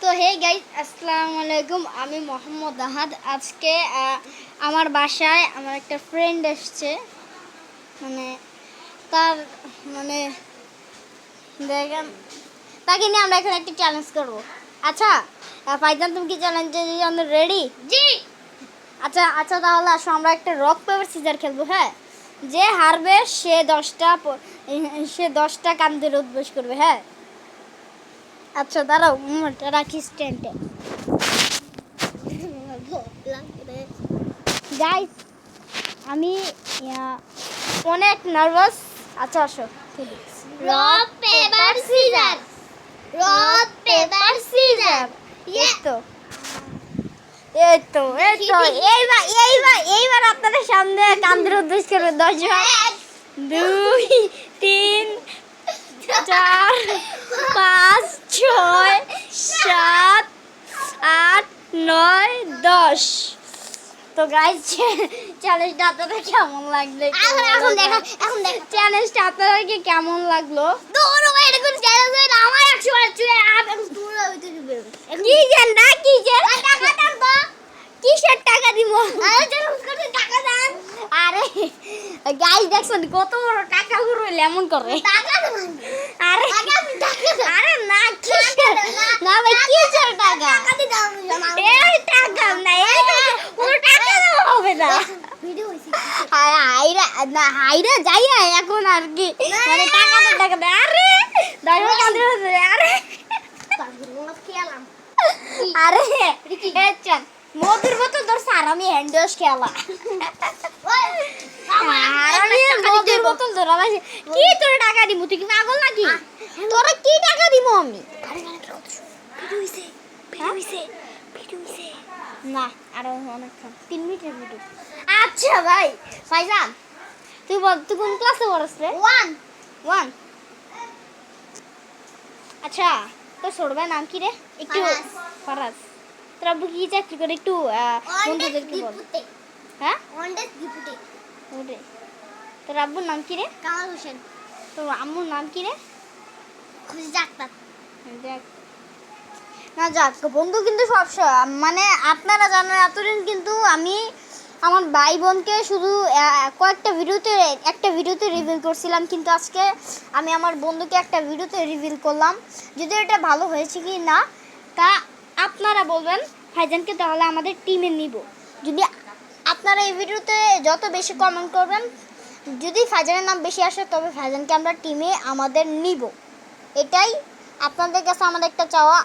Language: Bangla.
তো হে গাইস, আসসালামু আলাইকুম। আমি মোহাম্মদ আহাদ। আজকে আমার বাসায় আমার একটা ফ্রেন্ড এসছে, মানে তার মানে দেখেন, তাকে নিয়ে আমরা এখন একটা চ্যালেঞ্জ করব। আচ্ছা ফাইজান, তুমি কি চ্যালেঞ্জের জন্য রেডি? জি। আচ্ছা আচ্ছা, তাহলে আসো আমরা একটা রক পেপার সিজার খেলবো। হ্যাঁ, যে হারবে সে 10টা কান ধরে উদ্বোস করবে। হ্যাঁ আচ্ছা, দাঁড়াও, মোবাইলটা রাখি স্ট্যান্ডে। গাইস, আমি অনেক নার্ভাস। আচ্ছা আসো, rock paper scissor, rock paper scissor. এইবার আপনাদের সামনে কান্দের উদ্দেশ্য করবে 10 বার। 2 3 4 5 6 7 8 9 10। তো গাইস, চ্যালেঞ্জটা আপনাদের কেমন লাগলো? এখন দেখা চ্যালেঞ্জটা আপনাদেরকে কেমন লাগলো? দৌড়ো ভাই, এটা কোন চ্যালেঞ্জ হয় না? আমার 100 বার চুয়ে এখন দৌড়ো হইতে দিবে। কি জান না কি যে টাকা দাও তো। কিসের টাকা দিব? আরে চ্যালেঞ্জ করতে টাকা দেন। আরে গাইস, দেখছেন কত বড় টাকা গুলো এমন করে? টাকা দেন। আরে টাকা আপনি টাকা দেন। আরে না, কিসের না ভাই, কিসের টাকা? টাকা দিতে হবে না। এই টাকা না, এই টাকা কোনো টাকা দেওয়া হবে না। ভিডিও হইছে। হাইরা যাই এখন আর কি, মানে টাকা দেয়। আরে দাঁড়িয়ে কাঁদে, আরে পাগল খেলাম। আরে এচ্ছান মধুর বোতল ধরছে, আর আমি হ্যান্ড ওয়াশ খেলা। ওই আর আমি মধুর বোতল ধরা লাগছে। কি তোর টাকা দিব? তুই কি পাগল নাকি? তোরা কি টাকা দিব আমি? ভিডিও হইছে। ভিডিও হইছে। না, আরো অনেকক্ষণ, 3 মিনিটের ভিডিও। আচ্ছা ভাই ফাইজান, তুই বল, তুই কোন ক্লাসে পড়াস রে? 1। আচ্ছা, তোর ছোট ভাইয়ের নাম কি রে? একটু ফারাজ। ফারাজ। তোর আব্বু কি চাকরি করে? একটু বন্ধুদেরকে বল। হ্যাঁ ওয়ান্ডেস ডিপুটি ওরে, তোর আব্বুর নাম কি রে? কামাল হোসেন। তোর আম্মুর নাম কি রে? খুশি ডাক্তার। যাক, না যাক, বন্ধু কিন্তু সব মানে আপনারা জানেন এতদিন কিন্তু আমি আমার ভাই বোনকে শুধু একটা ভিডিওতে রিভিল করছিলাম, কিন্তু আজকে আমি আমার বন্ধুকে একটা ভিডিওতে রিভিল করলাম। যদি এটা ভালো হয়েছে কি না তা আপনারা বলবেন ভাইজানকে, তাহলে আমাদের টিমে নিব। যদি আপনারা এই ভিডিওতে যত বেশি কমেন্ট করবেন, যদি ফাইজানের নাম বেশি আসে, তবে ফাইজানকে আমরা টিমে আমাদের নিব। এটাই আপনাদের কাছে আমাদের একটা চাওয়া।